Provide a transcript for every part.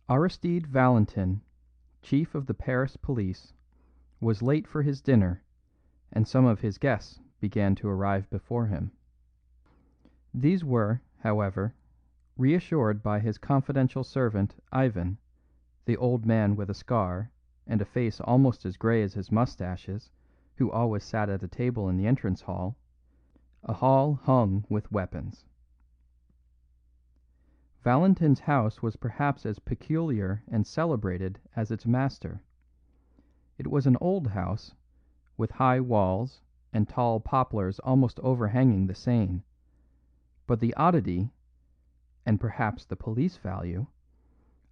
Aristide Valentin, chief of the Paris police, was late for his dinner, and some of his guests began to arrive before him. These were, however, reassured by his confidential servant Ivan, the old man with a scar and a face almost as grey as his moustaches, who always sat at a table in the entrance hall, a hall hung with weapons. Valentin's house was perhaps as peculiar and celebrated as its master. It was an old house, with high walls and tall poplars almost overhanging the Seine, but the oddity, and perhaps the police value,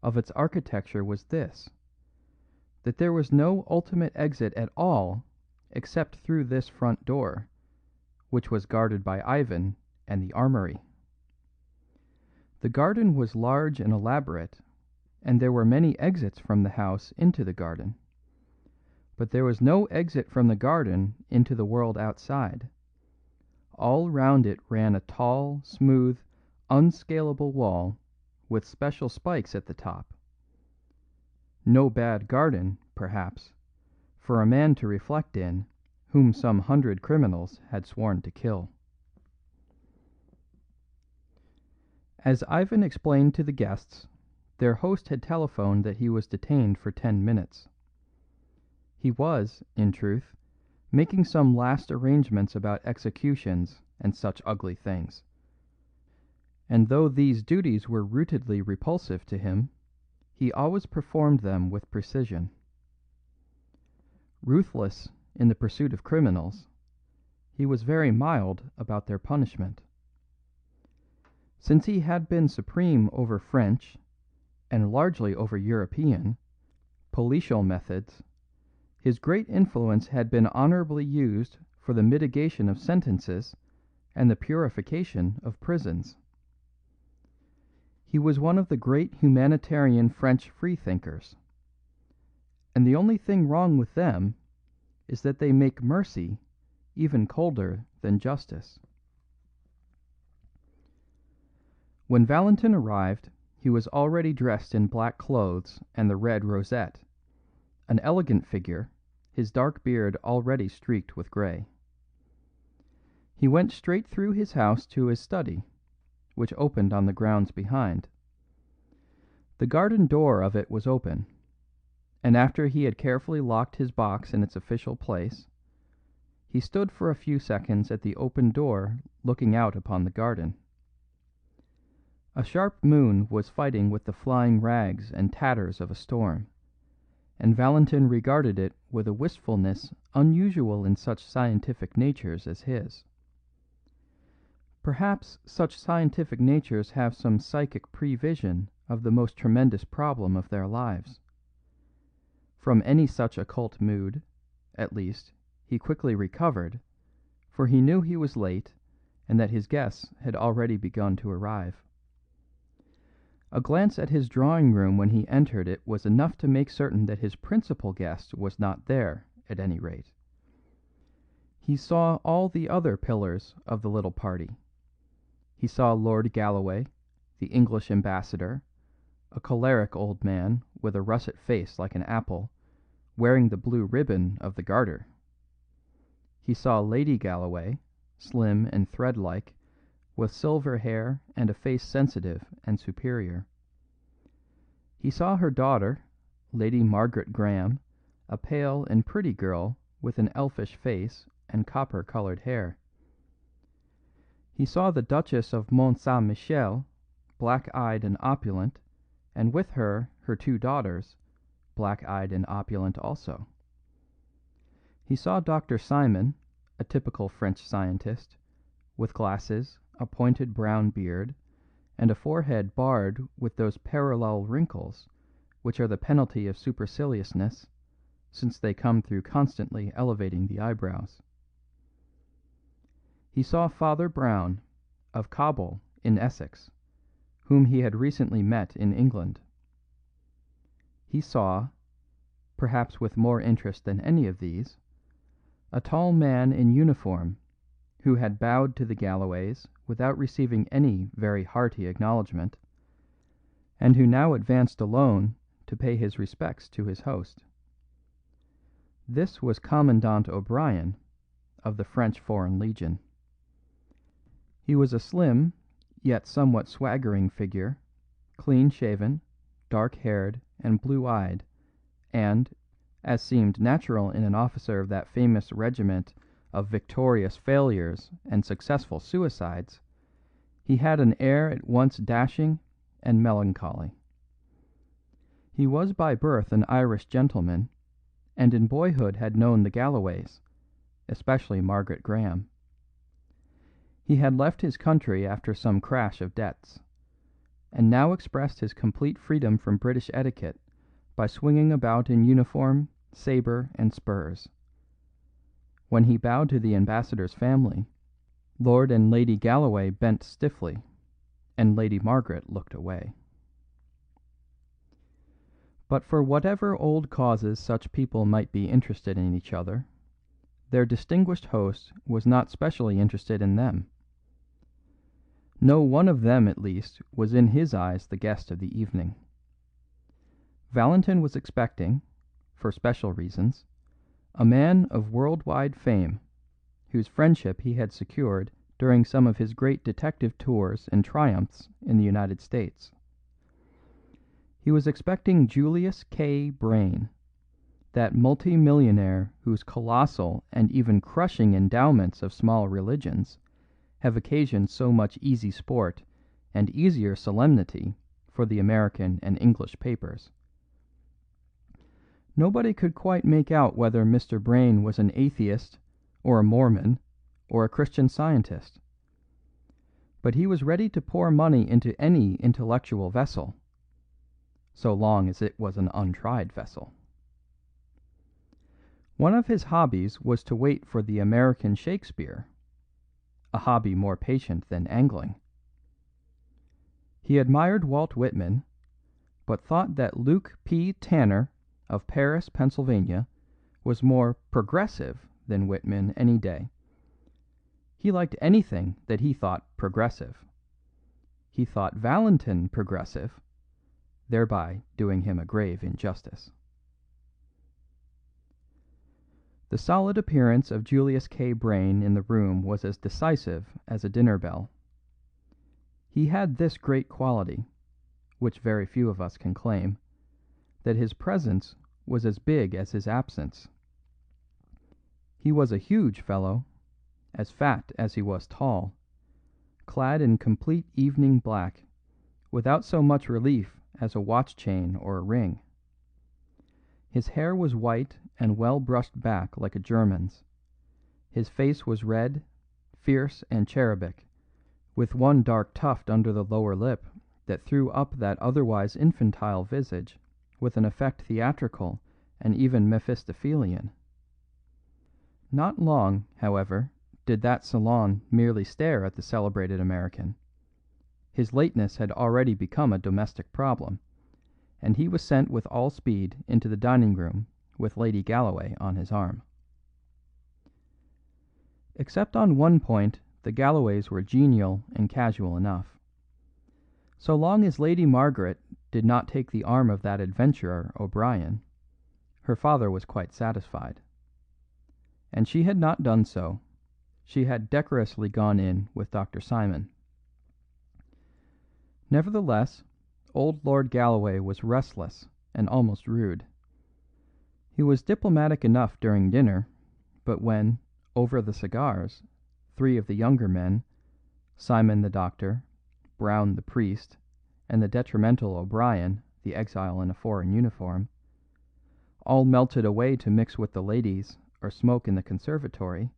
of its architecture was this: that there was no ultimate exit at all except through this front door, which was guarded by Ivan and the armory. The garden was large and elaborate, and there were many exits from the house into the garden. But there was no exit from the garden into the world outside. All round it ran a tall, smooth, unscalable wall with special spikes at the top. No bad garden, perhaps, for a man to reflect in whom some 100 criminals had sworn to kill. As Ivan explained to the guests, their host had telephoned that he was detained for 10 minutes. He was, in truth, making some last arrangements about executions and such ugly things. And though these duties were rootedly repulsive to him, he always performed them with precision. Ruthless in the pursuit of criminals, he was very mild about their punishment. Since he had been supreme over French, and largely over European, policial methods, his great influence had been honourably used for the mitigation of sentences and the purification of prisons. He was one of the great humanitarian French freethinkers, and the only thing wrong with them is that they make mercy even colder than justice. When Valentin arrived, he was already dressed in black clothes and the red rosette, an elegant figure, his dark beard already streaked with grey. He went straight through his house to his study, which opened on the grounds behind. The garden door of it was open, and after he had carefully locked his box in its official place, he stood for a few seconds at the open door looking out upon the garden. A sharp moon was fighting with the flying rags and tatters of a storm, and Valentin regarded it with a wistfulness unusual in such scientific natures as his. Perhaps such scientific natures have some psychic prevision of the most tremendous problem of their lives. From any such occult mood, at least, he quickly recovered, for he knew he was late and that his guests had already begun to arrive. A glance at his drawing room when he entered it was enough to make certain that his principal guest was not there, at any rate. He saw all the other pillars of the little party. He saw Lord Galloway, the English ambassador, a choleric old man with a russet face like an apple, wearing the blue ribbon of the Garter. He saw Lady Galloway, slim and thread-like, with silver hair and a face sensitive and superior. He saw her daughter, Lady Margaret Graham, a pale and pretty girl with an elfish face and copper-coloured hair. He saw the Duchess of Mont Saint Michel, black-eyed and opulent, and with her her 2 daughters, black-eyed and opulent also. He saw Dr. Simon, a typical French scientist, with glasses, a pointed brown beard, and a forehead barred with those parallel wrinkles which are the penalty of superciliousness, since they come through constantly elevating the eyebrows. He saw Father Brown, of Cobble in Essex, whom he had recently met in England. He saw, perhaps with more interest than any of these, a tall man in uniform who had bowed to the Galloways without receiving any very hearty acknowledgment, and who now advanced alone to pay his respects to his host. This was Commandant O'Brien, of the French Foreign Legion. He was a slim, yet somewhat swaggering figure, clean-shaven, dark-haired, and blue-eyed, and, as seemed natural in an officer of that famous regiment of victorious failures and successful suicides, he had an air at once dashing and melancholy. He was by birth an Irish gentleman, and in boyhood had known the Galloways, especially Margaret Graham. He had left his country after some crash of debts, and now expressed his complete freedom from British etiquette by swinging about in uniform, sabre, and spurs. When he bowed to the ambassador's family, Lord and Lady Galloway bent stiffly, and Lady Margaret looked away. But for whatever old causes such people might be interested in each other, their distinguished host was not specially interested in them. No one of them, at least, was in his eyes the guest of the evening. Valentin was expecting, for special reasons, a man of world-wide fame, whose friendship he had secured during some of his great detective tours and triumphs in the United States. He was expecting Julius K. Brain, that multi-millionaire whose colossal and even crushing endowments of small religions have occasioned so much easy sport and easier solemnity for the American and English papers. Nobody could quite make out whether Mr. Brain was an atheist, or a Mormon, or a Christian Scientist. But he was ready to pour money into any intellectual vessel, so long as it was an untried vessel. One of his hobbies was to wait for the American Shakespeare, a hobby more patient than angling. He admired Walt Whitman, but thought that Luke P. Tanner of Paris, Pennsylvania, was more progressive than Whitman any day. He liked anything that he thought progressive. He thought Valentin progressive, thereby doing him a grave injustice. The solid appearance of Julius K. Brain in the room was as decisive as a dinner bell. He had this great quality, which very few of us can claim, that his presence was as big as his absence. He was a huge fellow, as fat as he was tall, clad in complete evening black, without so much relief as a watch chain or a ring. His hair was white and well brushed back like a German's. His face was red, fierce and cherubic, with one dark tuft under the lower lip that threw up that otherwise infantile visage with an effect theatrical and even Mephistophelian. Not long, however, did that salon merely stare at the celebrated American. His lateness had already become a domestic problem, and he was sent with all speed into the dining room with Lady Galloway on his arm. Except on one point the Galloways were genial and casual enough. So long as Lady Margaret did not take the arm of that adventurer O'Brien, her father was quite satisfied. And she had not done so. She had decorously gone in with Dr. Simon. Nevertheless, old Lord Galloway was restless and almost rude. He was diplomatic enough during dinner, but when, over the cigars, three of the younger men, Simon the doctor, Brown the priest, and the detrimental O'Brien, the exile in a foreign uniform, all melted away to mix with the ladies or smoke in the conservatory,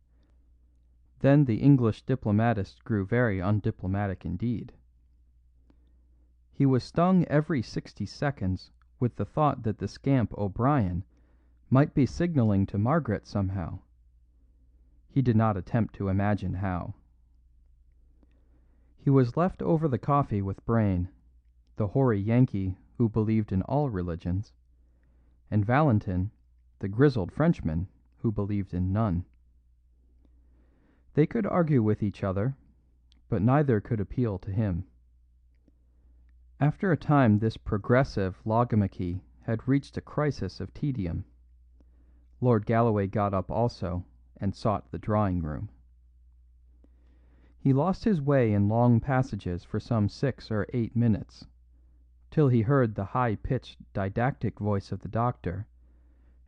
then the English diplomatist grew very undiplomatic indeed. He was stung every 60 seconds with the thought that the scamp O'Brien might be signalling to Margaret somehow. He did not attempt to imagine how. He was left over the coffee with Brain, the hoary Yankee who believed in all religions, and Valentin, the grizzled Frenchman who believed in none. They could argue with each other, but neither could appeal to him. After a time this progressive logomachy had reached a crisis of tedium. Lord Galloway got up also and sought the drawing room. He lost his way in long passages for some 6 or 8 minutes, till he heard the high-pitched didactic voice of the doctor,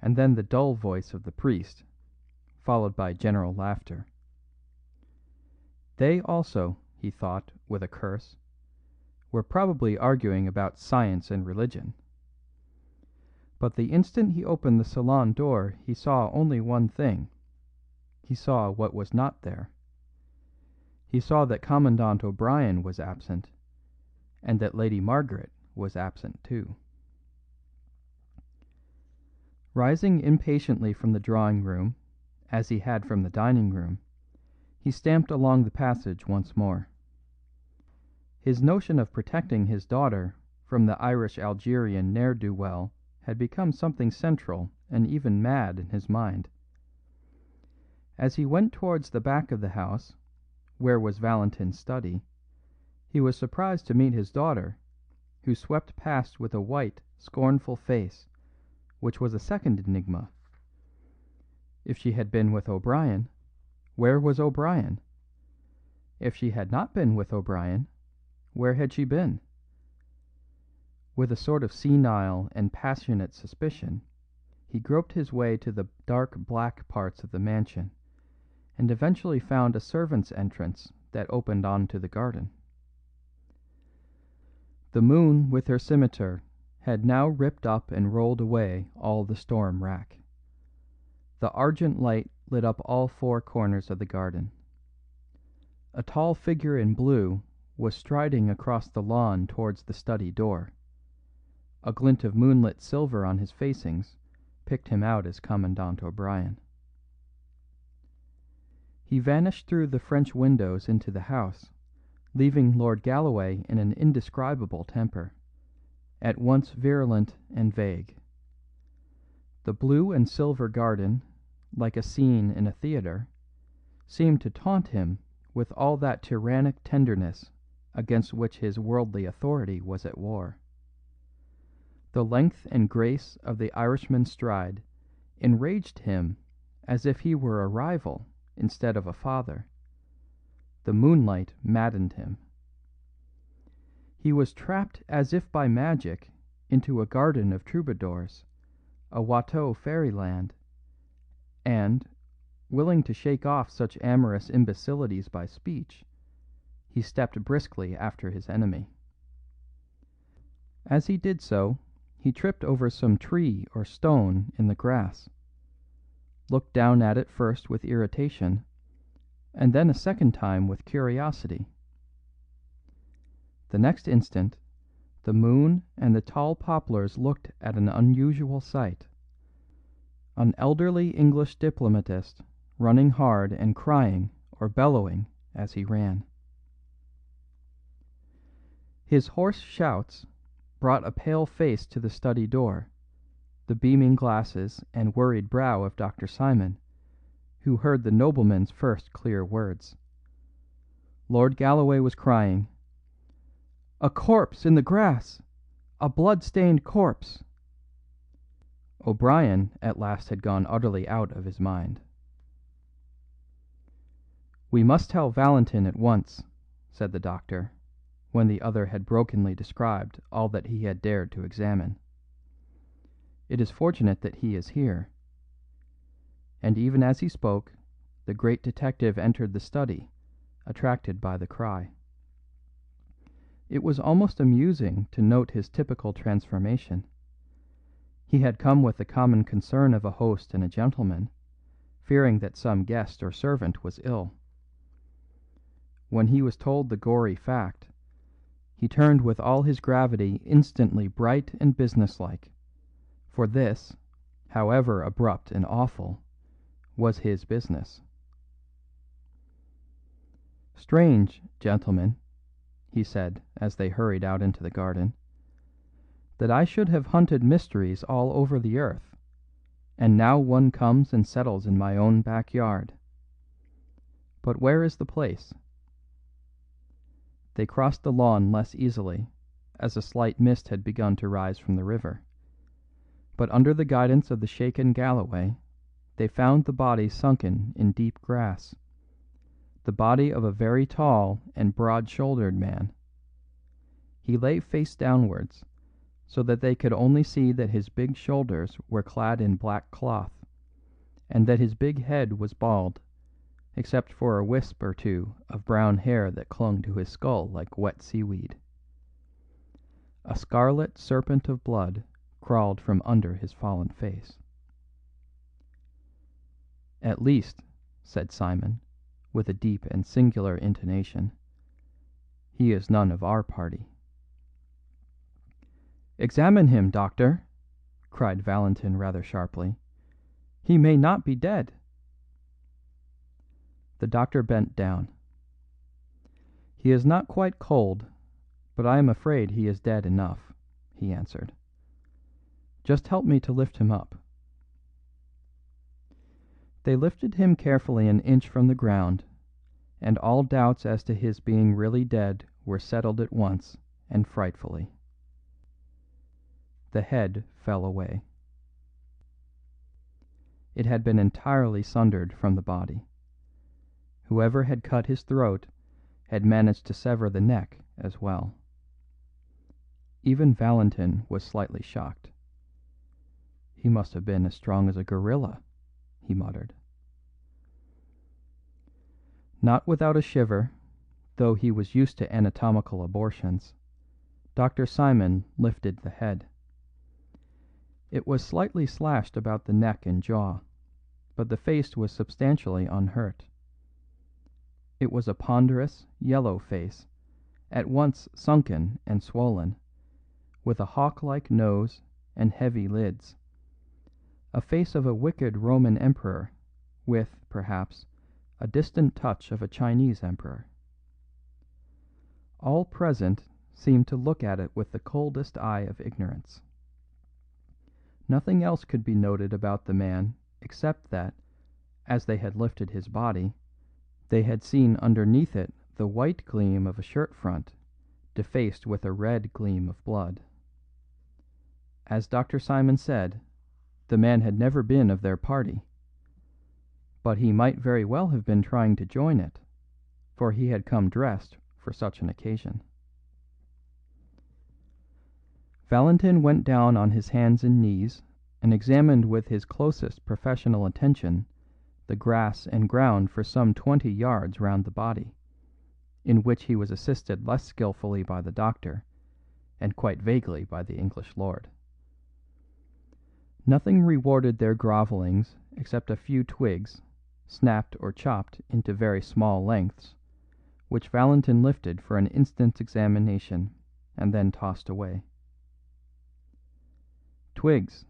and then the dull voice of the priest, followed by general laughter. They also, he thought with a curse, were probably arguing about science and religion. But the instant he opened the salon door he saw only one thing. He saw what was not there. He saw that Commandant O'Brien was absent, and that Lady Margaret was absent too. Rising impatiently from the drawing room, as he had from the dining room, he stamped along the passage once more. His notion of protecting his daughter from the Irish Algerian ne'er-do-well had become something central and even mad in his mind. As he went towards the back of the house, where was Valentin's study, he was surprised to meet his daughter, who swept past with a white, scornful face, which was a second enigma. If she had been with O'Brien, where was O'Brien? If she had not been with O'Brien, where had she been? With a sort of senile and passionate suspicion, he groped his way to the dark black parts of the mansion, and eventually found a servant's entrance that opened on to the garden. The moon with her scimitar had now ripped up and rolled away all the storm rack. The argent light lit up all 4 corners of the garden. A tall figure in blue was striding across the lawn towards the study door. A glint of moonlit silver on his facings picked him out as Commandant O'Brien. He vanished through the French windows into the house, leaving Lord Galloway in an indescribable temper, at once virulent and vague. The blue and silver garden, like a scene in a theatre, seemed to taunt him with all that tyrannic tenderness against which his worldly authority was at war. The length and grace of the Irishman's stride enraged him as if he were a rival instead of a father. The moonlight maddened him. He was trapped as if by magic into a garden of troubadours, a Watteau fairyland, and, willing to shake off such amorous imbecilities by speech, he stepped briskly after his enemy. As he did so, he tripped over some tree or stone in the grass, looked down at it first with irritation, and then a second time with curiosity. The next instant, the moon and the tall poplars looked at an unusual sight: an elderly English diplomatist running hard and crying or bellowing as he ran. His hoarse shouts brought a pale face to the study door, the beaming glasses and worried brow of Dr. Simon, who heard the nobleman's first clear words. Lord Galloway was crying, "A corpse in the grass! A blood-stained corpse!" O'Brien at last had gone utterly out of his mind. "We must tell Valentin at once," said the doctor, when the other had brokenly described all that he had dared to examine. "It is fortunate that he is here." And even as he spoke, the great detective entered the study, attracted by the cry. It was almost amusing to note his typical transformation. He had come with the common concern of a host and a gentleman, fearing that some guest or servant was ill. When he was told the gory fact, he turned with all his gravity instantly bright and businesslike, for this, however abrupt and awful, was his business. "Strange, gentlemen," he said as they hurried out into the garden, "that I should have hunted mysteries all over the earth, and now one comes and settles in my own backyard. But where is the place?" They crossed the lawn less easily, as a slight mist had begun to rise from the river; but under the guidance of the shaken Galloway they found the body sunken in deep grass, the body of a very tall and broad-shouldered man. He lay face downwards, so that they could only see that his big shoulders were clad in black cloth, and that his big head was bald, except for a wisp or two of brown hair that clung to his skull like wet seaweed. A scarlet serpent of blood crawled from under his fallen face. "At least," said Simon, with a deep and singular intonation, "he is none of our party." "Examine him, doctor!" cried Valentin rather sharply. "He may not be dead." The doctor bent down. "He is not quite cold, but I am afraid he is dead enough," he answered. "Just help me to lift him up." They lifted him carefully an inch from the ground, and all doubts as to his being really dead were settled at once and frightfully. The head fell away. It had been entirely sundered from the body. Whoever had cut his throat had managed to sever the neck as well. Even Valentin was slightly shocked. "He must have been as strong as a gorilla," he muttered. Not without a shiver, though he was used to anatomical abortions, Dr. Simon lifted the head. It was slightly slashed about the neck and jaw, but the face was substantially unhurt. It was a ponderous, yellow face, at once sunken and swollen, with a hawk-like nose and heavy lids; a face of a wicked Roman emperor, with, perhaps, a distant touch of a Chinese emperor. All present seemed to look at it with the coldest eye of ignorance. Nothing else could be noted about the man except that, as they had lifted his body, they had seen underneath it the white gleam of a shirt front, defaced with a red gleam of blood. As Dr. Simon said, the man had never been of their party. But he might very well have been trying to join it, for he had come dressed for such an occasion. Valentin went down on his hands and knees and examined with his closest professional attention the grass and ground for some 20 yards round the body, in which he was assisted less skilfully by the doctor, and quite vaguely by the English lord. Nothing rewarded their grovellings except a few twigs, snapped or chopped into very small lengths, which Valentin lifted for an instant's examination and then tossed away. "Twigs,"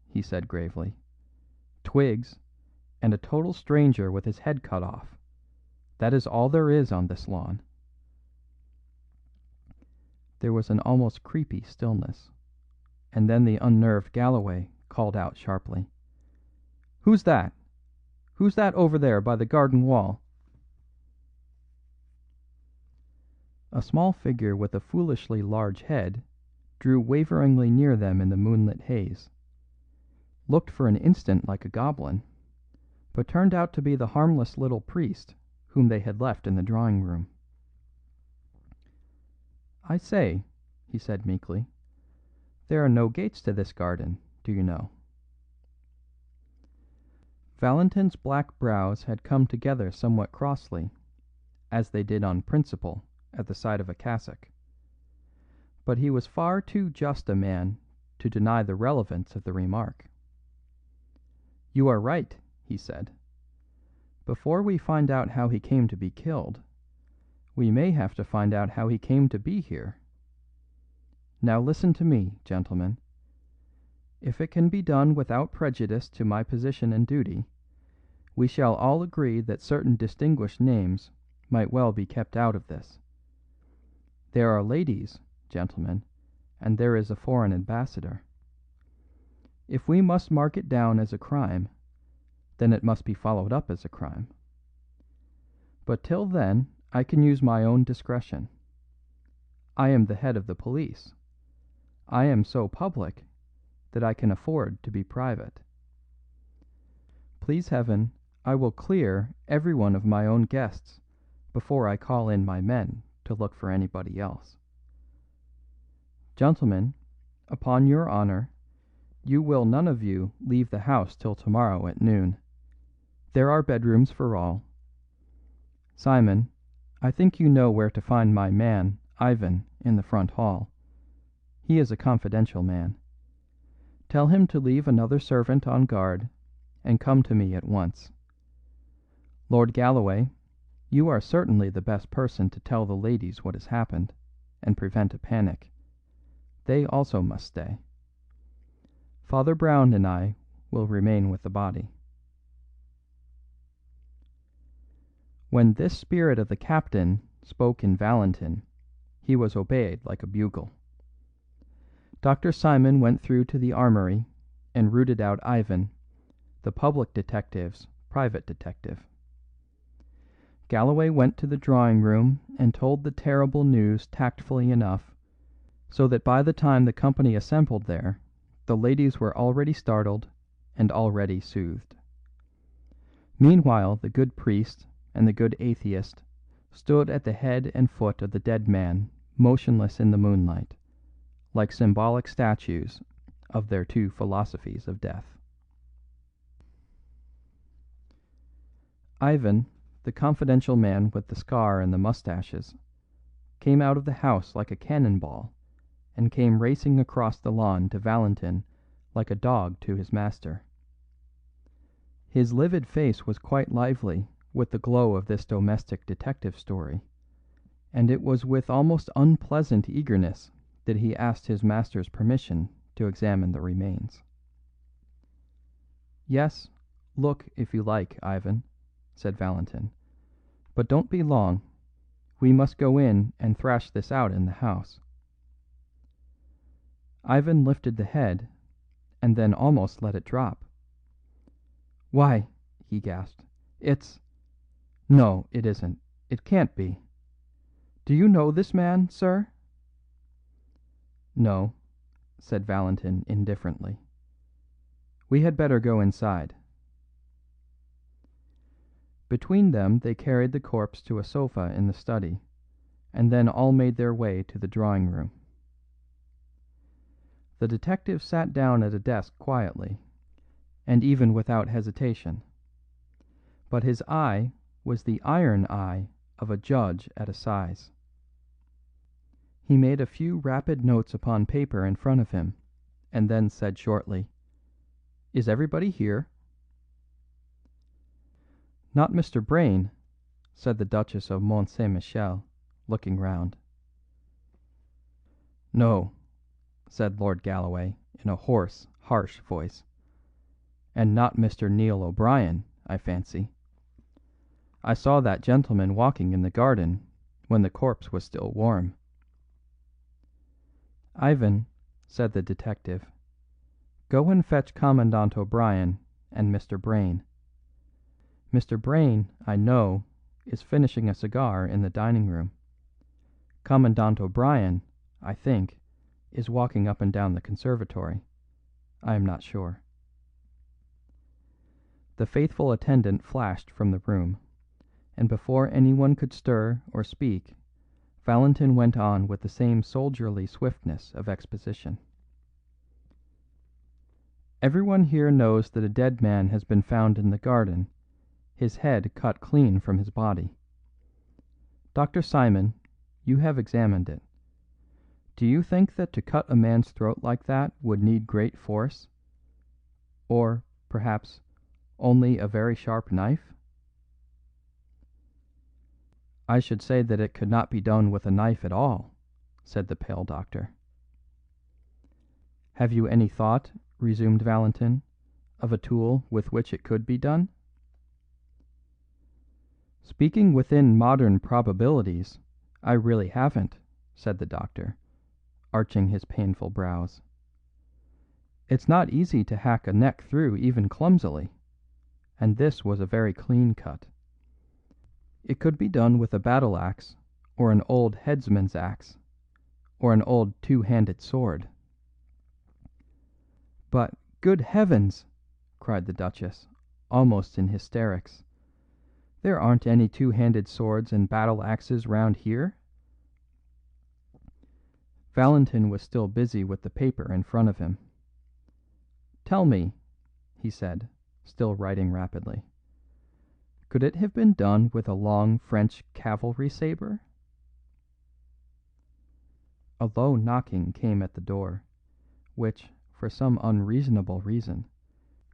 he said gravely. "Twigs, and a total stranger with his head cut off. That is all there is on this lawn." There was an almost creepy stillness, and then the unnerved Galloway called out sharply, "Who's that? Who's that over there by the garden wall?" A small figure with a foolishly large head drew waveringly near them in the moonlit haze, looked for an instant like a goblin, but turned out to be the harmless little priest whom they had left in the drawing room. "I say," he said meekly, "there are no gates to this garden, do you know?" Valentin's black brows had come together somewhat crossly, as they did on principle at the sight of a cassock; but he was far too just a man to deny the relevance of the remark. "You are right," he said. "Before we find out how he came to be killed, we may have to find out how he came to be here. Now listen to me, gentlemen. If it can be done without prejudice to my position and duty, we shall all agree that certain distinguished names might well be kept out of this. There are ladies, gentlemen, and there is a foreign ambassador. If we must mark it down as a crime, then it must be followed up as a crime. But till then I can use my own discretion. I am the head of the police. I am so public that I can afford to be private. Please heaven, I will clear every one of my own guests before I call in my men to look for anybody else. Gentlemen, upon your honor, you will none of you leave the house till tomorrow at noon. There are bedrooms for all. Simon, I think you know where to find my man, Ivan, in the front hall. He is a confidential man. Tell him to leave another servant on guard and come to me at once. Lord Galloway, you are certainly the best person to tell the ladies what has happened and prevent a panic. They also must stay. Father Brown and I will remain with the body. When this spirit of the captain spoke in Valentin, he was obeyed like a bugle. Dr. Simon went through to the armory and rooted out Ivan, the public detective's private detective. Galloway went to the drawing room and told the terrible news tactfully enough, so that by the time the company assembled there, the ladies were already startled and already soothed. Meanwhile, the good priest and the good atheist stood at the head and foot of the dead man, motionless in the moonlight, like symbolic statues of their two philosophies of death. Ivan, the confidential man with the scar and the mustaches, came out of the house like a cannonball, and came racing across the lawn to Valentin like a dog to his master. His livid face was quite lively with the glow of this domestic detective story, and it was with almost unpleasant eagerness that he asked his master's permission to examine the remains. "Yes, look if you like, Ivan," said Valentin, "but don't be long. We must go in and thrash this out in the house." Ivan lifted the head, and then almost let it drop. "Why," he gasped, "it's... No, it isn't. It can't be. Do you know this man, sir?" "No," said Valentin indifferently. "We had better go inside." Between them they carried the corpse to a sofa in the study, and then all made their way to the drawing room. The detective sat down at a desk quietly, and even without hesitation. But his eye was the iron eye of a judge at assize. He made a few rapid notes upon paper in front of him, and then said shortly, "Is everybody here?" "Not Mr. Brayne," said the Duchess of Mont Saint Michel, looking round. "No," said Lord Galloway in a hoarse, harsh voice. "And not Mr. Neil O'Brien, I fancy. I saw that gentleman walking in the garden when the corpse was still warm." "Ivan," said the detective, "go and fetch Commandant O'Brien and Mr. Brayne. Mr. Brayne, I know, is finishing a cigar in the dining room. Commandant O'Brien, I think, is walking up and down the conservatory. I am not sure." The faithful attendant flashed from the room, and before anyone could stir or speak, Valentin went on with the same soldierly swiftness of exposition. "Everyone here knows that a dead man has been found in the garden, his head cut clean from his body. Dr. Simon, you have examined it. Do you think that to cut a man's throat like that would need great force? Or, perhaps, only a very sharp knife?" "I should say that it could not be done with a knife at all," said the pale doctor. "Have you any thought," resumed Valentin, "of a tool with which it could be done?" "Speaking within modern probabilities, I really haven't," said the doctor, arching his painful brows. "It's not easy to hack a neck through even clumsily, and this was a very clean cut. It could be done with a battle axe or an old headsman's axe, or an old two-handed sword. But, good heavens!" cried the Duchess, almost in hysterics. "There aren't any two-handed swords and battle-axes round here." Valentin was still busy with the paper in front of him. "Tell me," he said, still writing rapidly, "could it have been done with a long French cavalry sabre?" A low knocking came at the door, which, for some unreasonable reason,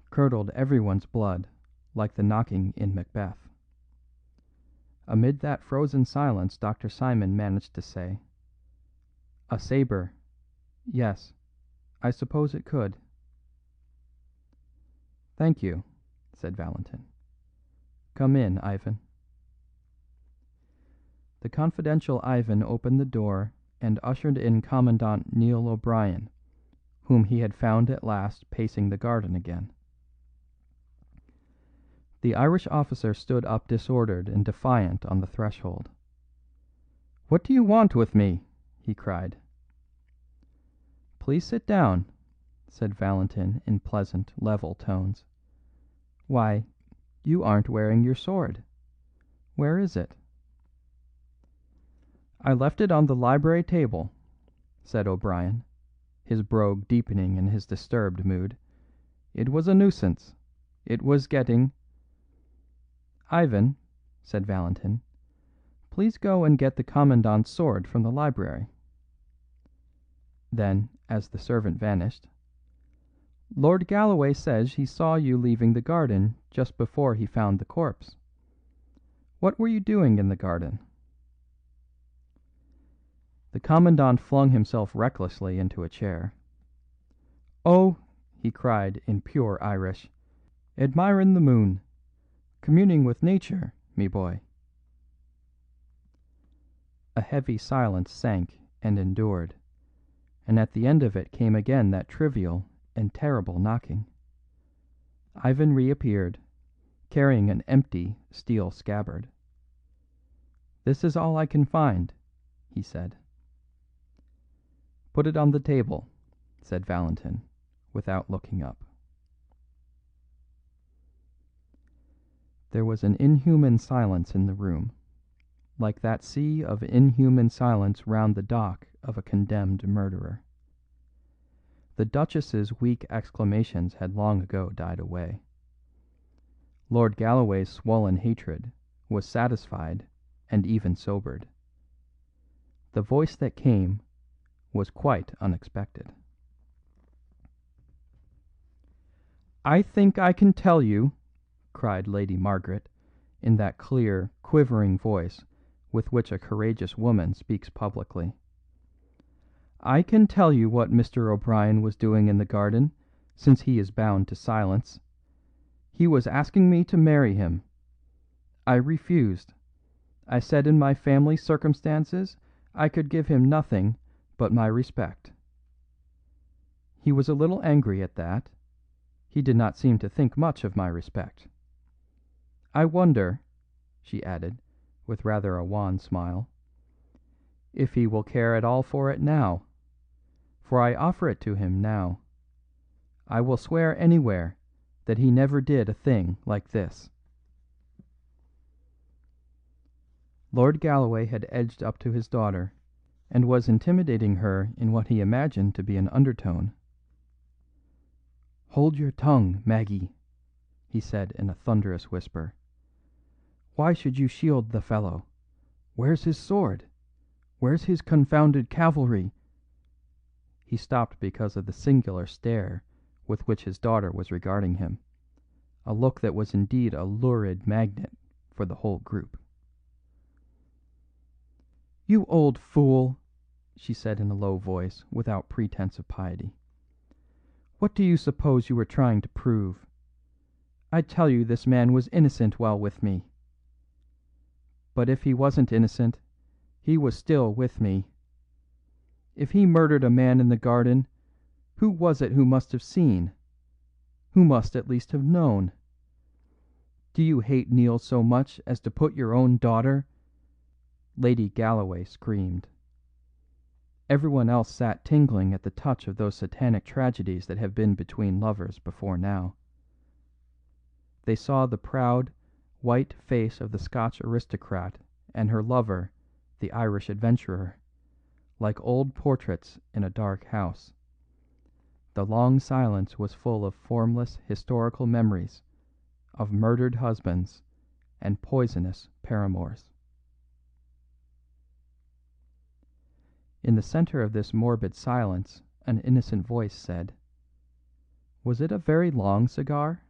curdled everyone's blood like the knocking in Macbeth. Amid that frozen silence Dr. Simon managed to say, "A sabre. Yes, I suppose it could." "Thank you," said Valentin. "Come in, Ivan." The confidential Ivan opened the door and ushered in Commandant Neil O'Brien, whom he had found at last pacing the garden again. The Irish officer stood up disordered and defiant on the threshold. "What do you want with me?" he cried. "Please sit down," said Valentin in pleasant, level tones. "Why, you aren't wearing your sword. Where is it?" "I left it on the library table," said O'Brien, his brogue deepening in his disturbed mood. "It was a nuisance. It was getting—" "Ivan," said Valentin, "please go and get the Commandant's sword from the library." Then, as the servant vanished, "Lord Galloway says he saw you leaving the garden just before he found the corpse. What were you doing in the garden?" The Commandant flung himself recklessly into a chair. "Oh," he cried in pure Irish, "admirin' the moon. Communing with nature, me boy." A heavy silence sank and endured, and at the end of it came again that trivial and terrible knocking. Ivan reappeared, carrying an empty steel scabbard. "This is all I can find," he said. "Put it on the table," said Valentin, without looking up. There was an inhuman silence in the room, like that sea of inhuman silence round the dock of a condemned murderer. The Duchess's weak exclamations had long ago died away. Lord Galloway's swollen hatred was satisfied and even sobered. The voice that came was quite unexpected. "I think I can tell you," cried Lady Margaret, in that clear, quivering voice with which a courageous woman speaks publicly. "I can tell you what Mr. O'Brien was doing in the garden, since he is bound to silence. He was asking me to marry him. I refused. I said in my family circumstances I could give him nothing but my respect. He was a little angry at that. He did not seem to think much of my respect. I wonder," she added, with rather a wan smile, "if he will care at all for it now. For I offer it to him now. I will swear anywhere that he never did a thing like this." Lord Galloway had edged up to his daughter, and was intimidating her in what he imagined to be an undertone. "Hold your tongue, Maggie," he said in a thunderous whisper. "Why should you shield the fellow? Where's his sword? Where's his confounded cavalry?" He stopped because of the singular stare with which his daughter was regarding him, a look that was indeed a lurid magnet for the whole group. "You old fool," she said in a low voice, without pretense of piety. "What do you suppose you were trying to prove? I tell you this man was innocent while with me. But if he wasn't innocent, he was still with me. If he murdered a man in the garden, who was it who must have seen? Who must at least have known? Do you hate Neil so much as to put your own daughter—" Lady Galloway screamed. Everyone else sat tingling at the touch of those satanic tragedies that have been between lovers before now. They saw the proud, white face of the Scotch aristocrat and her lover, the Irish adventurer, like old portraits in a dark house. The long silence was full of formless historical memories of murdered husbands and poisonous paramours. In the center of this morbid silence an innocent voice said, "Was it a very long cigar?"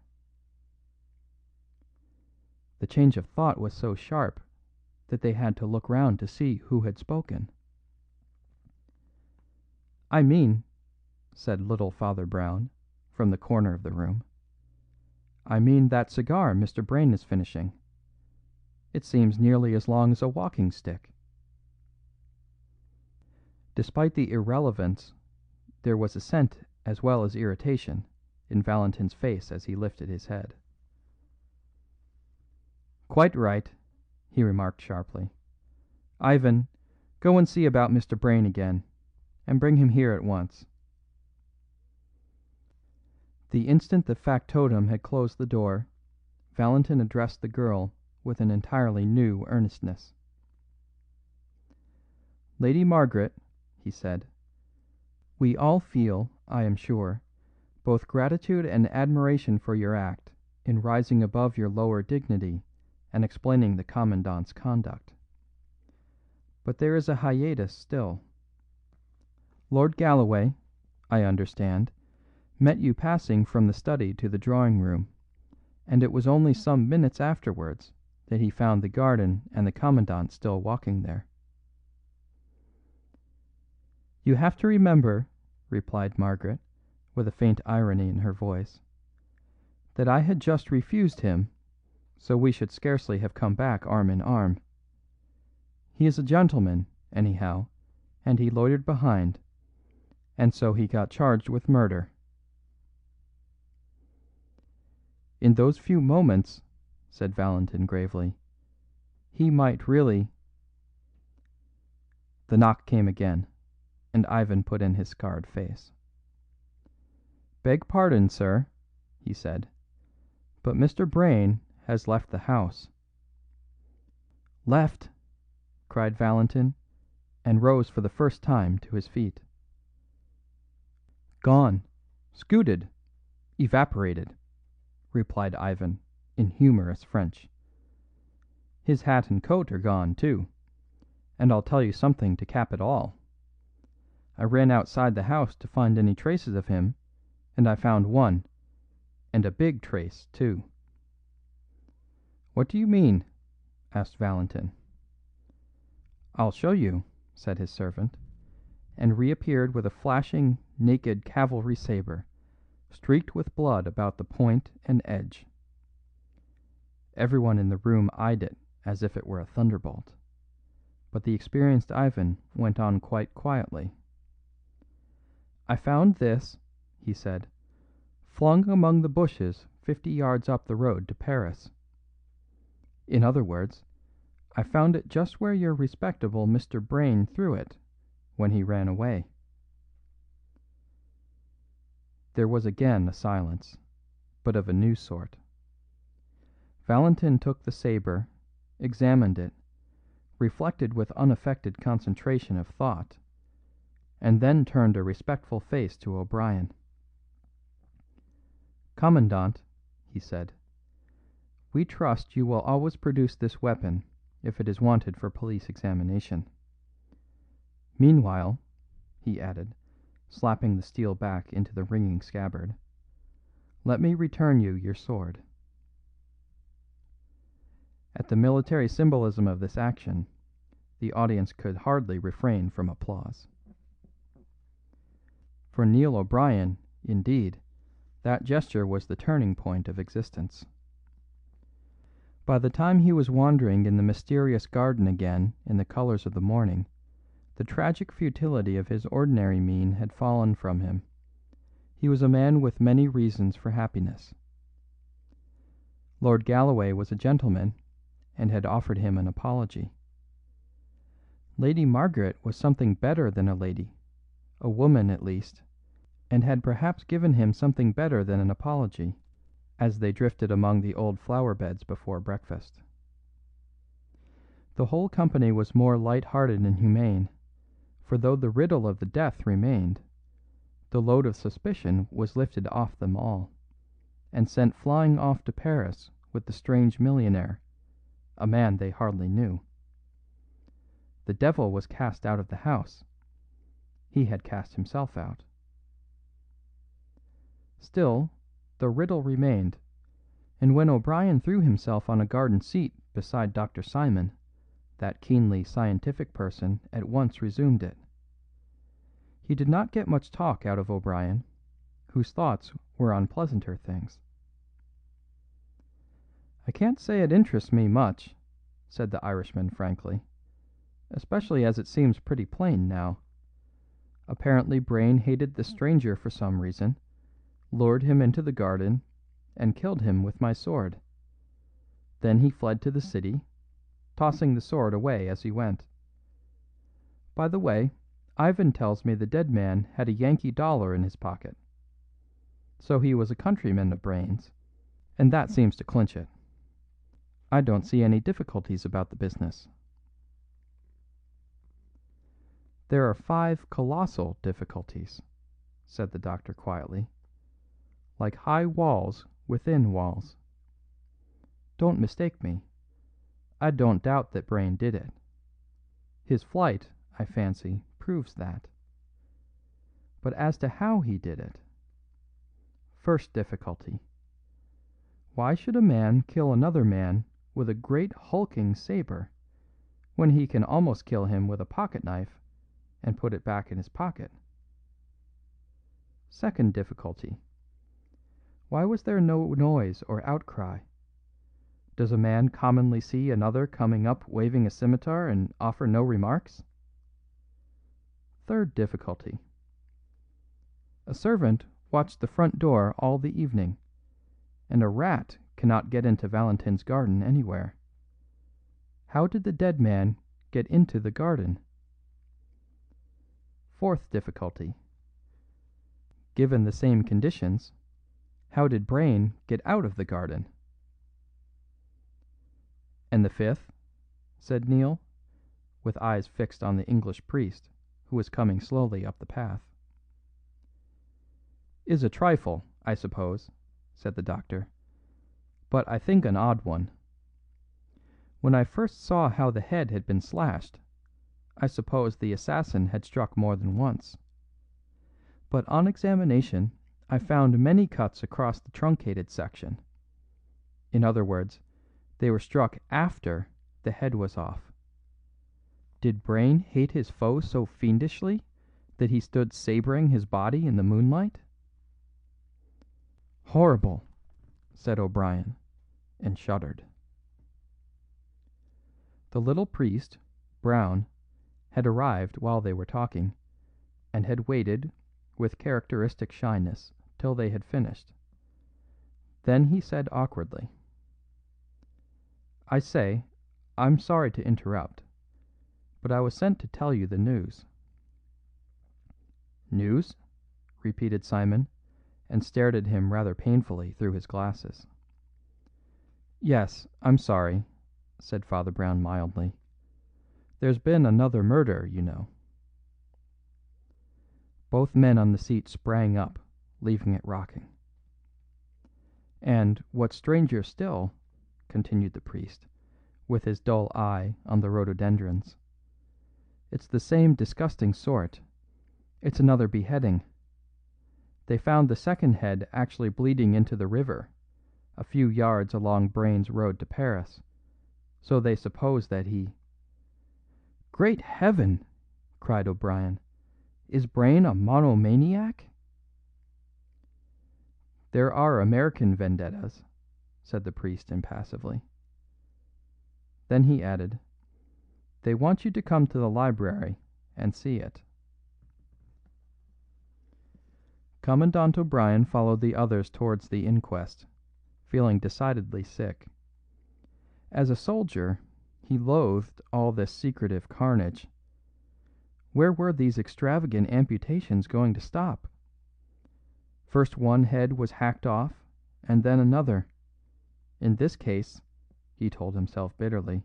The change of thought was so sharp that they had to look round to see who had spoken. "I mean," said little Father Brown, from the corner of the room, "I mean that cigar Mr. Brayne is finishing. It seems nearly as long as a walking stick." Despite the irrelevance, there was assent as well as irritation in Valentin's face as he lifted his head. "Quite right," he remarked sharply. "Ivan, go and see about Mr. Brayne again, and bring him here at once." The instant the factotum had closed the door, Valentin addressed the girl with an entirely new earnestness. "Lady Margaret," he said, "we all feel, I am sure, both gratitude and admiration for your act in rising above your lower dignity and explaining the Commandant's conduct. But there is a hiatus still. Lord Galloway, I understand, met you passing from the study to the drawing room, and it was only some minutes afterwards that he found the garden and the Commandant still walking there." "You have to remember," replied Margaret, with a faint irony in her voice, "that I had just refused him, so we should scarcely have come back arm in arm. He is a gentleman, anyhow, and he loitered behind, and so he got charged with murder." "In those few moments," said Valentin gravely, "he might really—" The knock came again, and Ivan put in his scarred face. "Beg pardon, sir," he said, "but Mr. Brayne has left the house." "Left!" cried Valentin, and rose for the first time to his feet. "Gone, scooted, evaporated," replied Ivan in humorous French. "His hat and coat are gone, too; and I'll tell you something to cap it all. I ran outside the house to find any traces of him, and I found one, and a big trace, too." "What do you mean?" asked Valentin. "I'll show you," said his servant, and reappeared with a flashing, naked cavalry sabre, streaked with blood about the point and edge. Everyone in the room eyed it as if it were a thunderbolt; but the experienced Ivan went on quite quietly. "I found this," he said, "flung among the bushes 50 yards up the road to Paris. In other words, I found it just where your respectable Mr. Brayne threw it when he ran away." There was again a silence, but of a new sort. Valentin took the sabre, examined it, reflected with unaffected concentration of thought, and then turned a respectful face to O'Brien. "Commandant," he said, "we trust you will always produce this weapon if it is wanted for police examination. Meanwhile," he added, slapping the steel back into the ringing scabbard, "let me return you your sword." At the military symbolism of this action, the audience could hardly refrain from applause. For Neil O'Brien, indeed, that gesture was the turning point of existence. By the time he was wandering in the mysterious garden again in the colours of the morning, the tragic futility of his ordinary mien had fallen from him. He was a man with many reasons for happiness. Lord Galloway was a gentleman, and had offered him an apology. Lady Margaret was something better than a lady, a woman at least, and had perhaps given him something better than an apology, as they drifted among the old flower beds before breakfast. The whole company was more light-hearted and humane, for though the riddle of the death remained, the load of suspicion was lifted off them all, and sent flying off to Paris with the strange millionaire, a man they hardly knew. The devil was cast out of the house; he had cast himself out. Still, the riddle remained, and when O'Brien threw himself on a garden seat beside Dr. Simon, that keenly scientific person at once resumed it. He did not get much talk out of O'Brien, whose thoughts were on pleasanter things. "I can't say it interests me much," said the Irishman frankly, "especially as it seems pretty plain now. Apparently Brayne hated the stranger for some reason, lured him into the garden, and killed him with my sword. Then he fled to the city, tossing the sword away as he went. By the way, Ivan tells me the dead man had a Yankee dollar in his pocket. So he was a countryman of Brayne's, and that seems to clinch it. I don't see any difficulties about the business." "There are 5 colossal difficulties," said the doctor quietly, "like high walls within walls. Don't mistake me. I don't doubt that Brayne did it. His flight, I fancy, proves that. But as to how he did it. First difficulty. Why should a man kill another man with a great hulking sabre, when he can almost kill him with a pocket knife and put it back in his pocket? Second difficulty. Why was there no noise or outcry? Does a man commonly see another coming up waving a scimitar and offer no remarks? Third difficulty. A servant watched the front door all the evening, and a rat cannot get into Valentin's garden anywhere. How did the dead man get into the garden? Fourth difficulty. Given the same conditions, how did Brayne get out of the garden?" "And the fifth?" said Neil, with eyes fixed on the English priest, who was coming slowly up the path. "Is a trifle, I suppose," said the doctor, "but I think an odd one. When I first saw how the head had been slashed, I supposed the assassin had struck more than once. But on examination I found many cuts across the truncated section. In other words, they were struck after the head was off. Did Brayne hate his foe so fiendishly that he stood sabring his body in the moonlight?" "Horrible," said O'Brien, and shuddered. The little priest, Brown, had arrived while they were talking, and had waited, with characteristic shyness, till they had finished. Then he said awkwardly, "I say, I'm sorry to interrupt, but I was sent to tell you the news." "News?" repeated Simon, and stared at him rather painfully through his glasses. "Yes, I'm sorry," said Father Brown mildly. "There's been another murder, you know." Both men on the seat sprang up, leaving it rocking. "And what's stranger still," continued the priest, with his dull eye on the rhododendrons, "it's the same disgusting sort. It's another beheading. They found the second head actually bleeding into the river, a few yards along Brayne's road to Paris, so they suppose that he—" "Great heaven!" cried O'Brien. "Is Brayne a monomaniac?" "There are American vendettas," said the priest impassively. Then he added, "They want you to come to the library and see it." Commandant O'Brien followed the others towards the inquest, feeling decidedly sick. As a soldier, he loathed all this secretive carnage, Where were these extravagant amputations going to stop? First one head was hacked off, and then another. In this case, he told himself bitterly,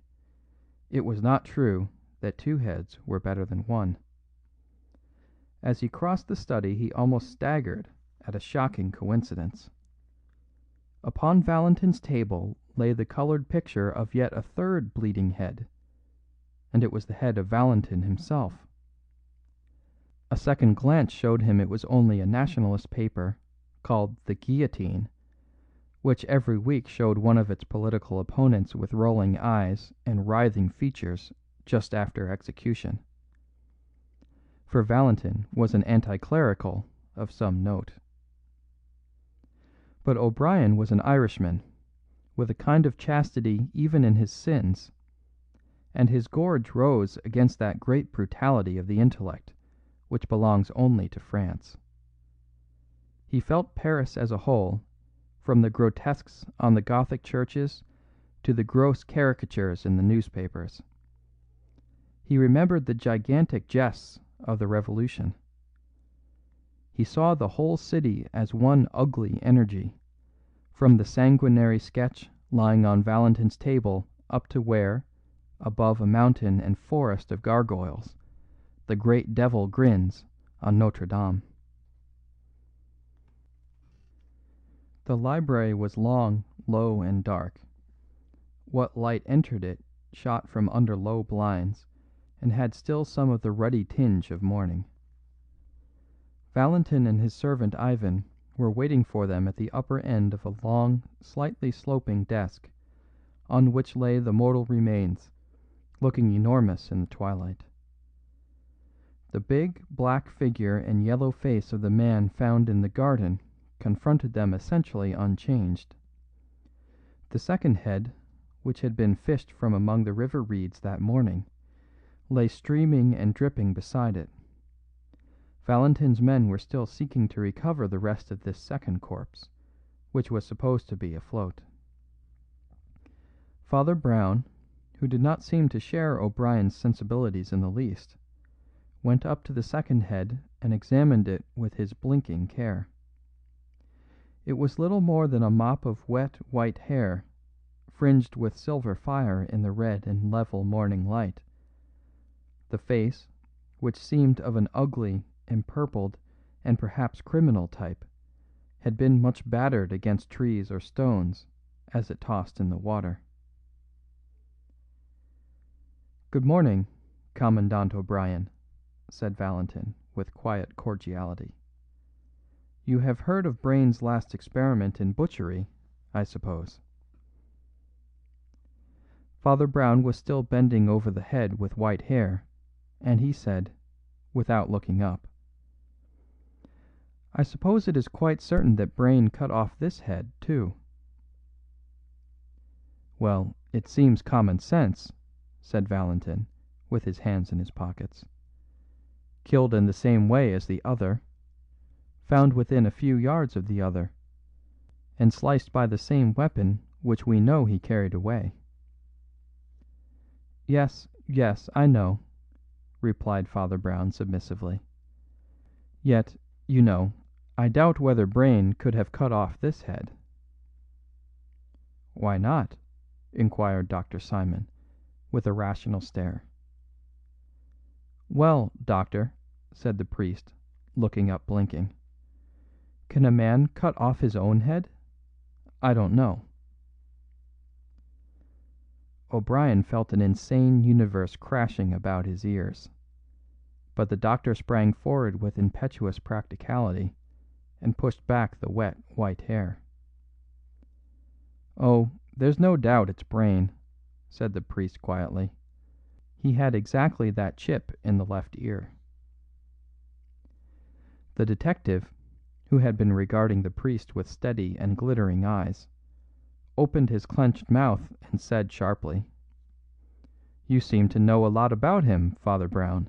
it was not true that two heads were better than one. As he crossed the study he almost staggered at a shocking coincidence. Upon Valentin's table lay the coloured picture of yet a third bleeding head, and it was the head of Valentin himself. A second glance showed him it was only a nationalist paper called The Guillotine, which every week showed one of its political opponents with rolling eyes and writhing features just after execution. For Valentin was an anti-clerical of some note. But O'Brien was an Irishman, with a kind of chastity even in his sins, and his gorge rose against that great brutality of the intellect which belongs only to France. He felt Paris as a whole, from the grotesques on the Gothic churches to the gross caricatures in the newspapers. He remembered the gigantic jests of the Revolution. He saw the whole city as one ugly energy, from the sanguinary sketch lying on Valentin's table up to where, above a mountain and forest of gargoyles, the great devil grins on Notre Dame. The library was long, low, and dark. What light entered it shot from under low blinds, and had still some of the ruddy tinge of morning. Valentin and his servant Ivan were waiting for them at the upper end of a long, slightly sloping desk, on which lay the mortal remains, looking enormous in the twilight. The big, black figure and yellow face of the man found in the garden confronted them essentially unchanged. The second head, which had been fished from among the river reeds that morning, lay streaming and dripping beside it. Valentin's men were still seeking to recover the rest of this second corpse, which was supposed to be afloat. Father Brown, who did not seem to share O'Brien's sensibilities in the least, went up to the second head and examined it with his blinking care. It was little more than a mop of wet white hair, fringed with silver fire in the red and level morning light. The face, which seemed of an ugly, empurpled, and perhaps criminal type, had been much battered against trees or stones as it tossed in the water. "Good morning, Commandant O'Brien," said Valentin, with quiet cordiality. "You have heard of Brayne's last experiment in butchery, I suppose." Father Brown was still bending over the head with white hair, and he said, without looking up, "I suppose it is quite certain that Brayne cut off this head, too." "Well, it seems common sense," said Valentin, with his hands in his pockets. "Killed in the same way as the other, found within a few yards of the other, and sliced by the same weapon which we know he carried away." "Yes, yes, I know," replied Father Brown submissively. "Yet, you know, I doubt whether Brayne could have cut off this head." "Why not?" inquired Dr. Simon, with a rational stare. "Well, doctor," said the priest, looking up blinking, "can a man cut off his own head? I don't know." O'Brien felt an insane universe crashing about his ears. But the doctor sprang forward with impetuous practicality, and pushed back the wet white hair. "Oh, there's no doubt it's Brayne," said the priest quietly. "He had exactly that chip in the left ear." The detective, who had been regarding the priest with steady and glittering eyes, opened his clenched mouth and said sharply, "You seem to know a lot about him, Father Brown."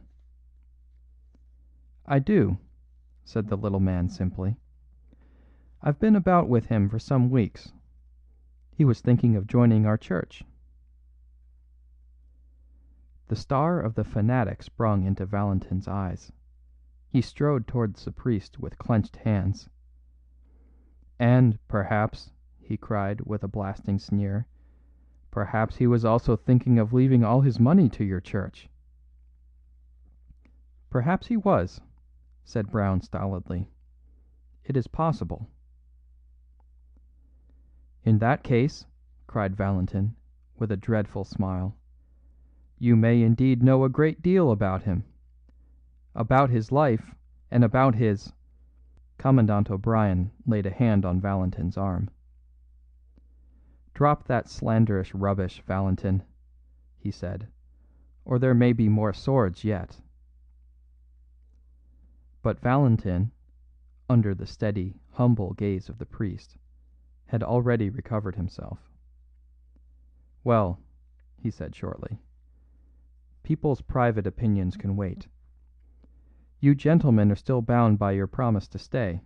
"I do," said the little man simply. "I've been about with him for some weeks. He was thinking of joining our church." The star of the fanatic sprung into Valentin's eyes. He strode towards the priest with clenched hands. "And, perhaps," he cried with a blasting sneer, "perhaps he was also thinking of leaving all his money to your church." "Perhaps he was," said Brown stolidly. "It is possible." "In that case," cried Valentin, with a dreadful smile, "you may indeed know a great deal about him. About his life, and about his—" Commandant O'Brien laid a hand on Valentin's arm. "Drop that slanderous rubbish, Valentin," he said, "or there may be more swords yet." But Valentin, under the steady, humble gaze of the priest, had already recovered himself. "Well," he said shortly, "people's private opinions can wait. You gentlemen are still bound by your promise to stay.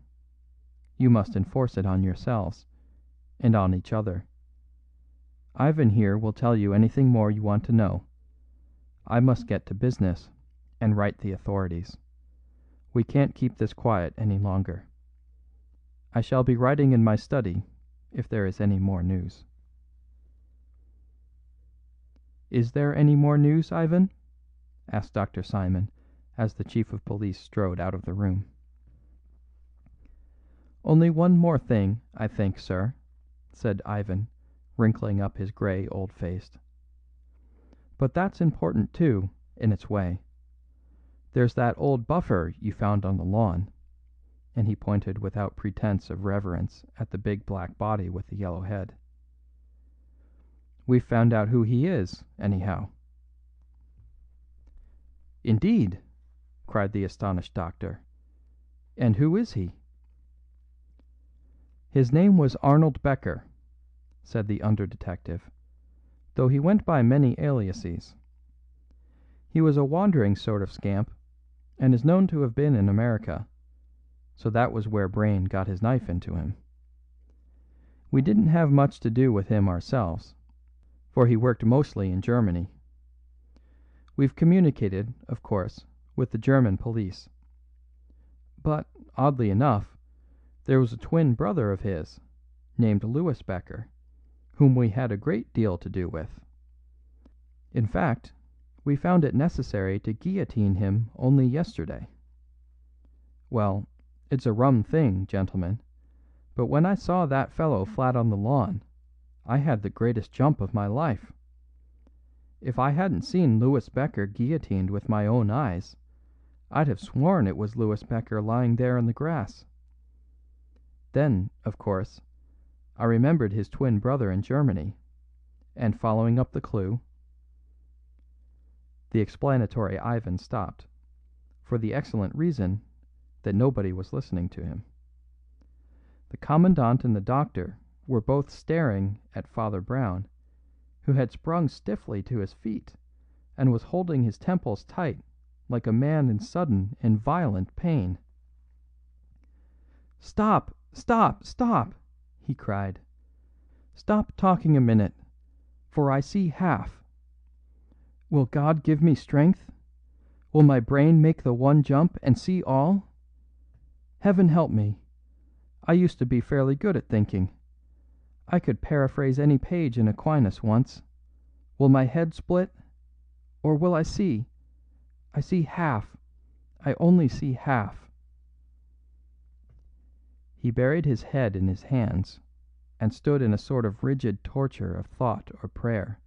You must enforce it on yourselves, and on each other. Ivan here will tell you anything more you want to know. I must get to business, and write the authorities. We can't keep this quiet any longer. I shall be writing in my study if there is any more news." "Is there any more news, Ivan?" asked Dr. Simon as the chief of police strode out of the room. "Only one more thing, I think, sir," said Ivan, wrinkling up his grey old face. "But that's important too, in its way. There's that old buffer you found on the lawn," and he pointed without pretence of reverence at the big black body with the yellow head. "We've found out who he is, anyhow." "Indeed!" cried the astonished doctor. "And who is he?" "His name was Arnold Becker," said the under detective, "though he went by many aliases. He was a wandering sort of scamp, and is known to have been in America, so that was where Brayne got his knife into him. We didn't have much to do with him ourselves, for he worked mostly in Germany. We've communicated, of course, with the German police. But, oddly enough, there was a twin brother of his, named Louis Becker, whom we had a great deal to do with. In fact, we found it necessary to guillotine him only yesterday. Well, it's a rum thing, gentlemen, but when I saw that fellow flat on the lawn, I had the greatest jump of my life. If I hadn't seen Louis Becker guillotined with my own eyes, I'd have sworn it was Louis Becker lying there in the grass. Then, of course, I remembered his twin brother in Germany, and following up the clue—" The explanatory Ivan stopped, for the excellent reason that nobody was listening to him. The Commandant and the doctor were both staring at Father Brown, who had sprung stiffly to his feet and was holding his temples tight like a man in sudden and violent pain. "Stop, stop, stop!" he cried. "Stop talking a minute, for I see half. Will God give me strength? Will my brain make the one jump and see all? Heaven help me. I used to be fairly good at thinking. I could paraphrase any page in Aquinas once. Will my head split? Or will I see? I see half. I only see half." He buried his head in his hands and stood in a sort of rigid torture of thought or prayer,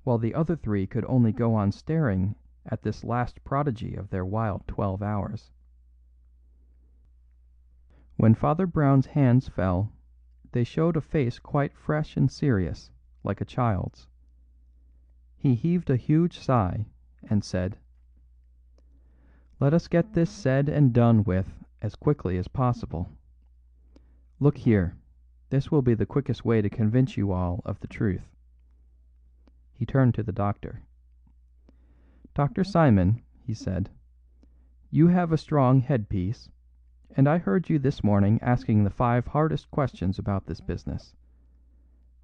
while the other three could only go on staring at this last prodigy of their wild 12 hours. When Father Brown's hands fell, they showed a face quite fresh and serious, like a child's. He heaved a huge sigh and said, "Let us get this said and done with as quickly as possible. Look here, this will be the quickest way to convince you all of the truth." He turned to the doctor. "Dr. Simon," he said, "you have a strong headpiece, and I heard you this morning asking the 5 hardest questions about this business.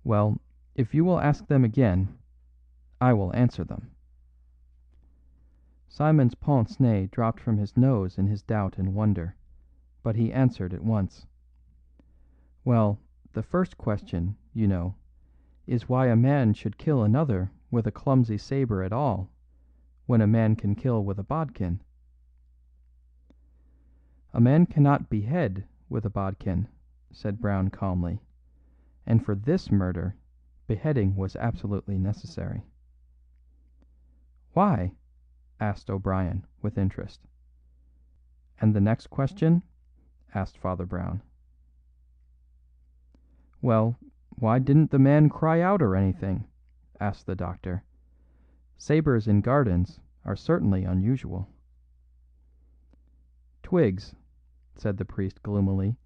Well, if you will ask them again, I will answer them." Simon's pince nez dropped from his nose in his doubt and wonder, but he answered at once. "Well, the first question, you know, is why a man should kill another with a clumsy sabre at all, when a man can kill with a bodkin." "A man cannot behead with a bodkin," said Brown calmly, "and for this murder beheading was absolutely necessary." "Why?" asked O'Brien, with interest. "And the next question?" asked Father Brown. "Well, why didn't the man cry out or anything?" asked the doctor. "Sabres in gardens are certainly unusual." "Twigs," said the priest gloomily,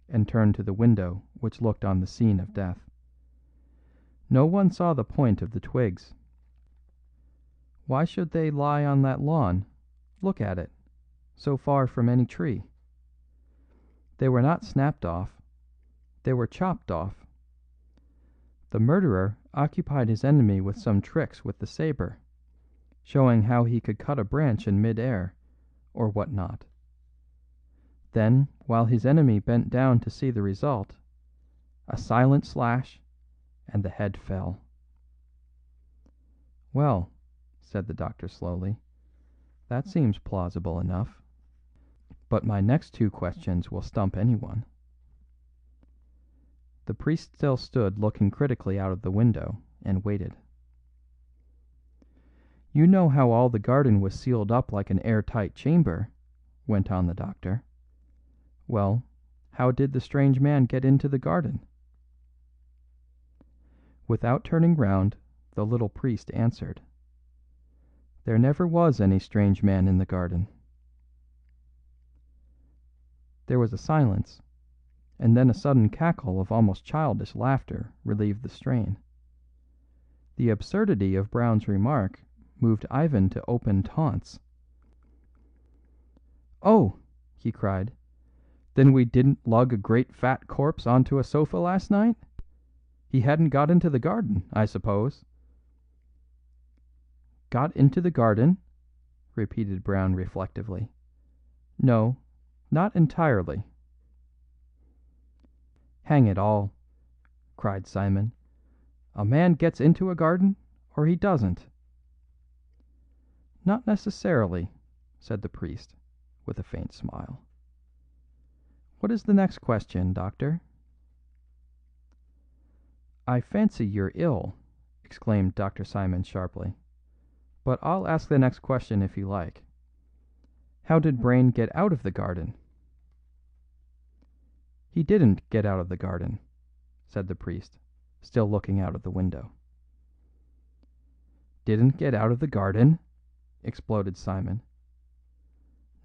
and turned to the window which looked on the scene of death. "No one saw the point of the twigs. Why should they lie on that lawn? Look at it, so far from any tree. They were not snapped off, they were chopped off. The murderer occupied his enemy with some tricks with the sabre, showing how he could cut a branch in mid air, or what not. Then, while his enemy bent down to see the result, a silent slash, and the head fell." "Well," said the doctor slowly, "that seems plausible enough. But my next two questions will stump anyone." The priest still stood looking critically out of the window, and waited. "You know how all the garden was sealed up like an airtight chamber," went on the doctor. "Well, how did the strange man get into the garden?" Without turning round, the little priest answered, "There never was any strange man in the garden." There was a silence, and then a sudden cackle of almost childish laughter relieved the strain. The absurdity of Brown's remark moved Ivan to open taunts. "Oh!" he cried, "then we didn't lug a great fat corpse onto a sofa last night? He hadn't got into the garden, I suppose?" "Got into the garden?" repeated Brown reflectively. "No, not entirely." "Hang it all!" cried Simon. "A man gets into a garden, or he doesn't." "Not necessarily," said the priest, with a faint smile. "What is the next question, doctor?" "I fancy you're ill," exclaimed Dr. Simon sharply. "But I'll ask the next question if you like. How did Brayne get out of the garden?" "He didn't get out of the garden," said the priest, still looking out of the window. "Didn't get out of the garden?" exploded Simon.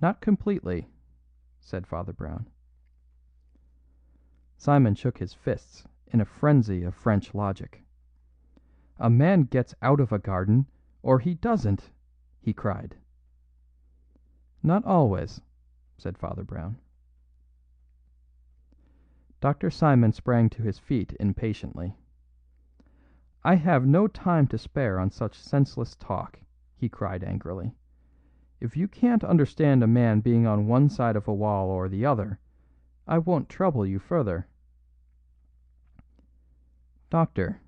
"Not completely," said Father Brown. Simon shook his fists in a frenzy of French logic. "A man gets out of a garden, or he doesn't," he cried. "Not always," said Father Brown. Dr. Simon sprang to his feet impatiently. "I have no time to spare on such senseless talk," he cried angrily. "If you can't understand a man being on one side of a wall or the other, I won't trouble you further." "Doctor,"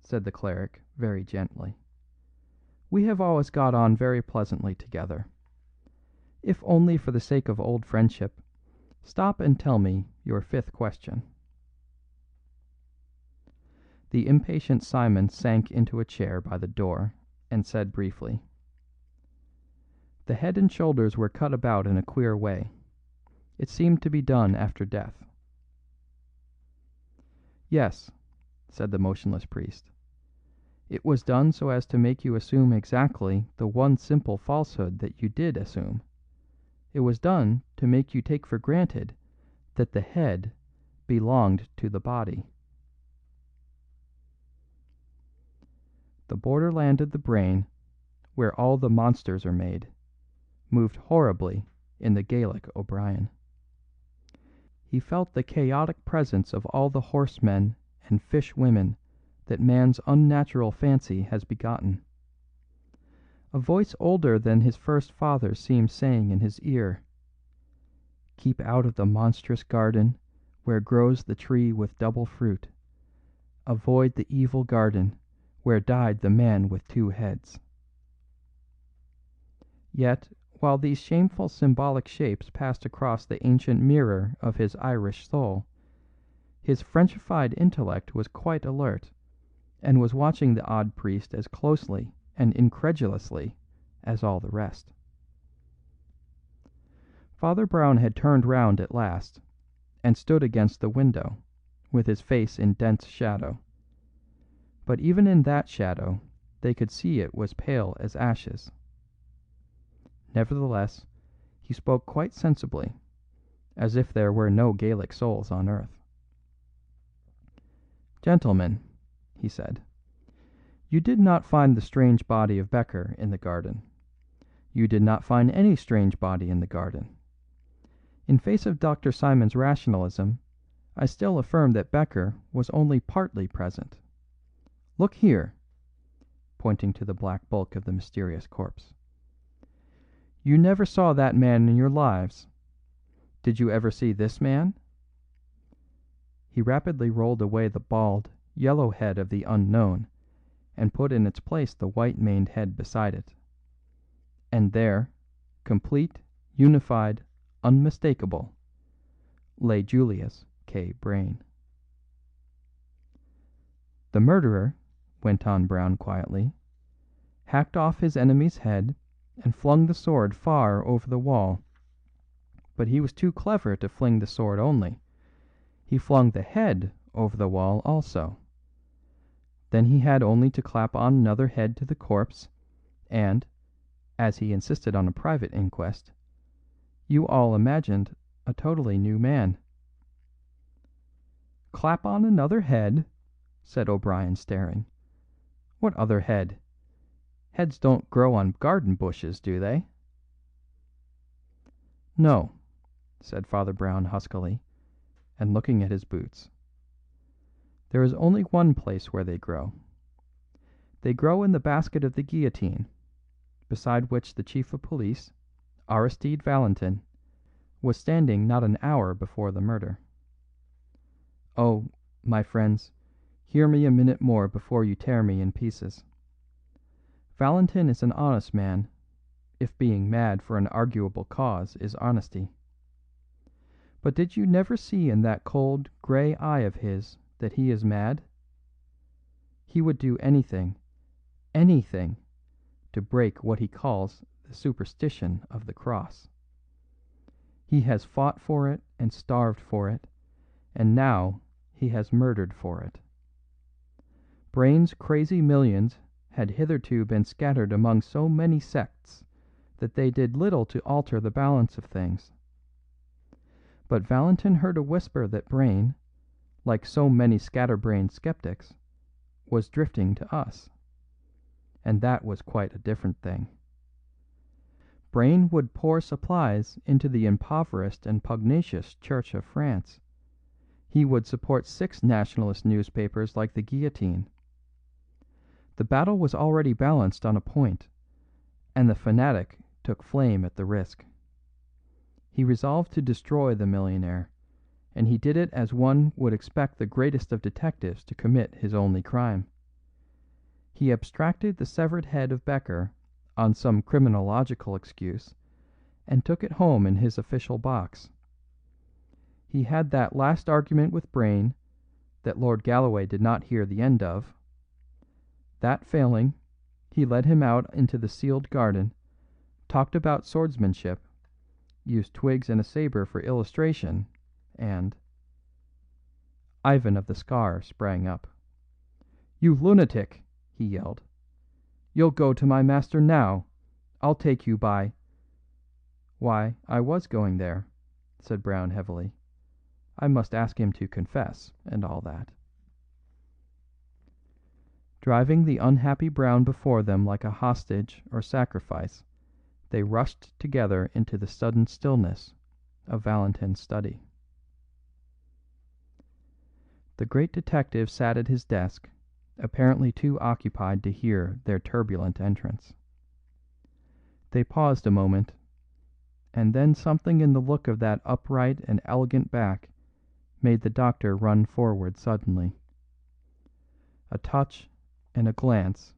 said the cleric very gently, "we have always got on very pleasantly together. If only for the sake of old friendship, stop and tell me your fifth question." The impatient Simon sank into a chair by the door and said briefly, "The head and shoulders were cut about in a queer way. It seemed to be done after death." "Yes," said the motionless priest. "It was done so as to make you assume exactly the one simple falsehood that you did assume. It was done to make you take for granted that the head belonged to the body." The borderland of the brain, where all the monsters are made, moved horribly in the Gaelic O'Brien. He felt the chaotic presence of all the horsemen and fish women that man's unnatural fancy has begotten. A voice older than his first father seemed saying in his ear, "Keep out of the monstrous garden where grows the tree with double fruit. Avoid the evil garden where died the man with two heads." Yet, while these shameful symbolic shapes passed across the ancient mirror of his Irish soul, his Frenchified intellect was quite alert, and was watching the odd priest as closely and incredulously as all the rest. Father Brown had turned round at last, and stood against the window, with his face in dense shadow. But even in that shadow they could see it was pale as ashes. Nevertheless, he spoke quite sensibly, as if there were no Gaelic souls on earth. "Gentlemen," he said, "you did not find the strange body of Becker in the garden. You did not find any strange body in the garden. In face of Dr. Simon's rationalism, I still affirm that Becker was only partly present. Look here," pointing to the black bulk of the mysterious corpse. "You never saw that man in your lives. Did you ever see this man?" He rapidly rolled away the bald, yellow head of the unknown, and put in its place the white maned head beside it. And there, complete, unified, unmistakable, lay Julius K. Brayne. "The murderer," went on Brown quietly, "hacked off his enemy's head and flung the sword far over the wall. But he was too clever to fling the sword only. He flung the head over the wall also. Then he had only to clap on another head to the corpse, and, as he insisted on a private inquest, you all imagined a totally new man." "Clap on another head?" said O'Brien, staring. "What other head? Heads don't grow on garden bushes, do they?" "No," said Father Brown huskily, and looking at his boots. "There is only one place where they grow. They grow in the basket of the guillotine, beside which the chief of police, Aristide Valentin, was standing not an hour before the murder. Oh, my friends, hear me a minute more before you tear me in pieces. Valentin is an honest man, if being mad for an arguable cause is honesty. But did you never see in that cold, grey eye of his that he is mad? He would do anything, anything, to break what he calls the superstition of the cross. He has fought for it and starved for it, and now he has murdered for it. Brayne's crazy millions had hitherto been scattered among so many sects that they did little to alter the balance of things. But Valentin heard a whisper that Brayne, like so many scatterbrained skeptics, was drifting to us. And that was quite a different thing. Brayne would pour supplies into the impoverished and pugnacious Church of France. He would support 6 nationalist newspapers like the Guillotine. The battle was already balanced on a point, and the fanatic took flame at the risk. He resolved to destroy the millionaire, and he did it as one would expect the greatest of detectives to commit his only crime. He abstracted the severed head of Becker on some criminological excuse, and took it home in his official box. He had that last argument with Brayne that Lord Galloway did not hear the end of. That failing, he led him out into the sealed garden, talked about swordsmanship, used twigs and a sabre for illustration, and... Ivan of the Scar sprang up. "You lunatic!" he yelled. "You'll go to my master now. I'll take you by—" "Why, I was going there," said Brown heavily. "I must ask him to confess, and all that." Driving the unhappy Brown before them like a hostage or sacrifice, they rushed together into the sudden stillness of Valentin's study. The great detective sat at his desk, apparently too occupied to hear their turbulent entrance. They paused a moment, and then something in the look of that upright and elegant back made the doctor run forward suddenly. A touch and a glance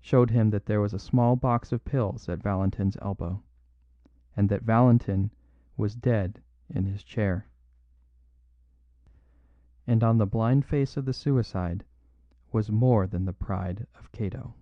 showed him that there was a small box of pills at Valentin's elbow, and that Valentin was dead in his chair. And on the blind face of the suicide was more than the pride of Cato.